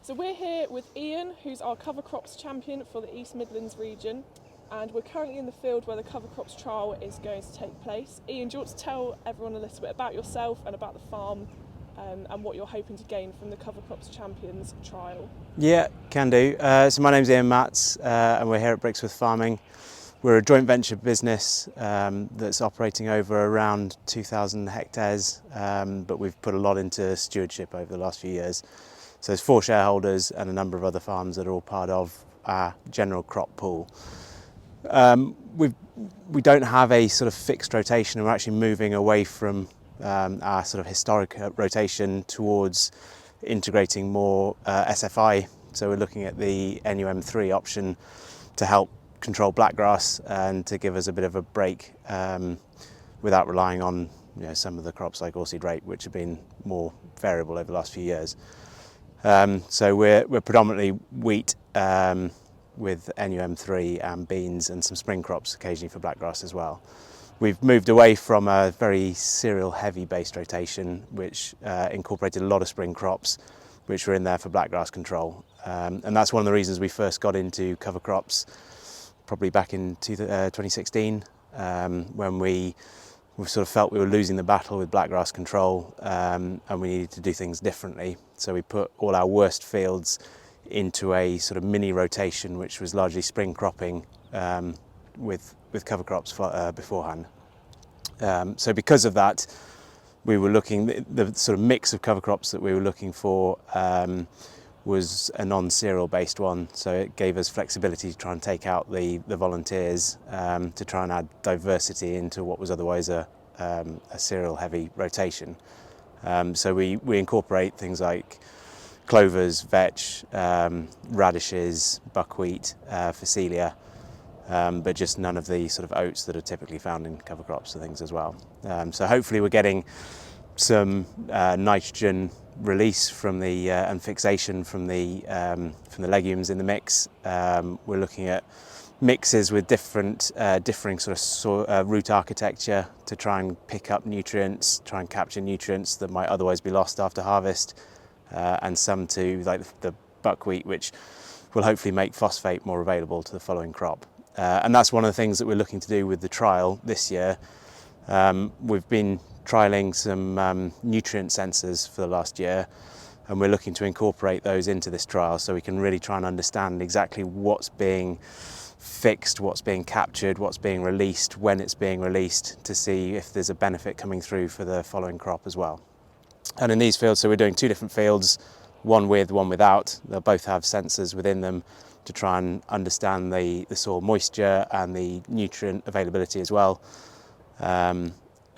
So we're here with Ian, who's our cover crops champion for the East Midlands region, and we're currently in the field where the cover crops trial is going to take place. Ian, do you want to tell everyone a little bit about yourself and about the farm and what you're hoping to gain from the cover crops champions trial? Yeah, can do. So my name's Ian Matts and we're here at Brixworth Farming. We're a joint venture business that's operating over around 2,000 hectares, but we've put a lot into stewardship over the last few years. So there's 4 shareholders and a number of other farms that are all part of our general crop pool. We don't have a sort of fixed rotation. We're actually moving away from our sort of historic rotation towards integrating more SFI. So we're looking at the NUM3 option to help control blackgrass and to give us a bit of a break without relying on some of the crops like oilseed rape, which have been more variable over the last few years. So we're predominantly wheat with NUM3 and beans and some spring crops occasionally for blackgrass as well. We've moved away from a very cereal heavy based rotation which incorporated a lot of spring crops which were in there for blackgrass control, and that's one of the reasons we first got into cover crops probably back in 2016 when we sort of felt we were losing the battle with blackgrass control and we needed to do things differently. So we put all our worst fields into a sort of mini rotation which was largely spring cropping with cover crops beforehand. So because of that, we were looking, the sort of mix of cover crops that we were looking for was a non-cereal based one, so it gave us flexibility to try and take out the volunteers to try and add diversity into what was otherwise a cereal heavy rotation. So we incorporate things like clovers, vetch, radishes, buckwheat, phacelia, but just none of the sort of oats that are typically found in cover crops and things as well. So hopefully we're getting some nitrogen release from the and fixation from the legumes in the mix. We're looking at mixes with different differing sort of root architecture to try and pick up nutrients, try and capture nutrients that might otherwise be lost after harvest, and some to like the buckwheat, which will hopefully make phosphate more available to the following crop. And that's one of the things that we're looking to do with the trial this year. We've been trialling some nutrient sensors for the last year, and we're looking to incorporate those into this trial so we can really try and understand exactly what's being fixed, what's being captured, what's being released, when it's being released, to see if there's a benefit coming through for the following crop as well. And in these fields, so we're doing 2 different fields, one with, one without. They'll both have sensors within them to try and understand the soil moisture and the nutrient availability as well.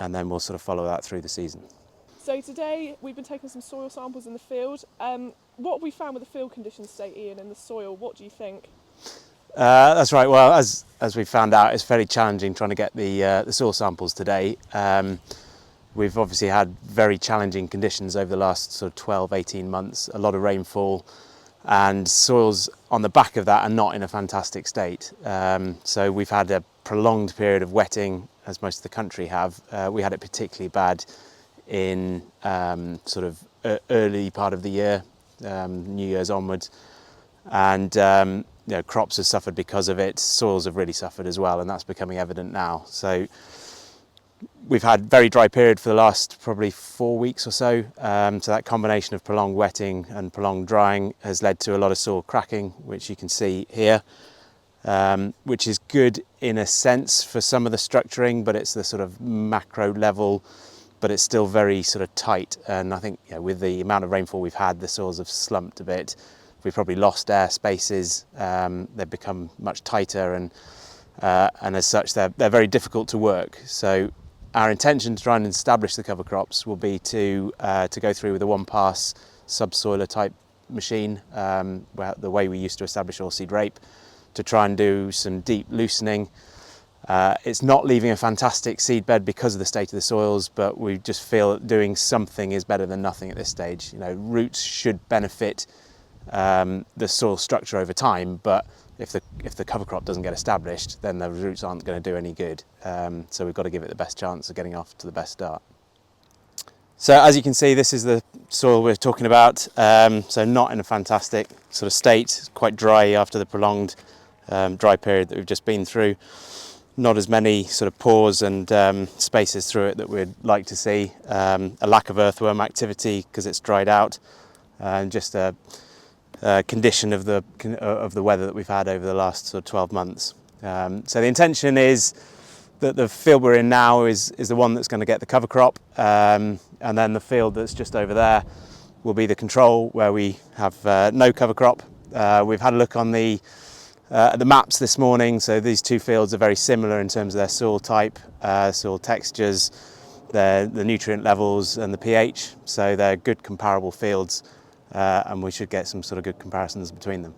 And then we'll sort of follow that through the season. So today we've been taking some soil samples in the field. What have we found with the field conditions today, Ian, in the soil? What do you think? That's right. Well, as we found out, it's fairly challenging trying to get the soil samples today. We've obviously had very challenging conditions over the last sort of 12-18 months, a lot of rainfall, and soils on the back of that are not in a fantastic state. So we've had a prolonged period of wetting, as most of the country have. We had it particularly bad in sort of early part of the year, New Year's onwards, and crops have suffered because of it. Soils have really suffered as well, and that's becoming evident now. So we've had very dry period for the last probably 4 weeks or so. So that combination of prolonged wetting and prolonged drying has led to a lot of soil cracking, which you can see here, which is good in a sense for some of the structuring, but it's the sort of macro level, but it's still very sort of tight. And I think with the amount of rainfall we've had, the soils have slumped a bit. We've probably lost air spaces. They've become much tighter, and as such, they're very difficult to work. So our intention to try and establish the cover crops will be to go through with a 1-pass subsoiler type machine, the way we used to establish oilseed rape, to try and do some deep loosening. It's not leaving a fantastic seed bed because of the state of the soils, but we just feel that doing something is better than nothing at this stage. Roots should benefit the soil structure over time, but if the cover crop doesn't get established, then the roots aren't going to do any good. So we've got to give it the best chance of getting off to the best start. So as you can see, this is the soil we're talking about. So not in a fantastic sort of state. It's quite dry after the prolonged dry period that we've just been through. Not as many sort of pores and spaces through it that we'd like to see. A lack of earthworm activity because it's dried out, and just a condition of the weather that we've had over the last sort of 12 months. So the intention is that the field we're in now is the one that's going to get the cover crop, and then the field that's just over there will be the control, where we have no cover crop. We've had a look on the maps this morning, so these two fields are very similar in terms of their soil type, soil textures, the nutrient levels and the pH, so they're good comparable fields, and we should get some sort of good comparisons between them.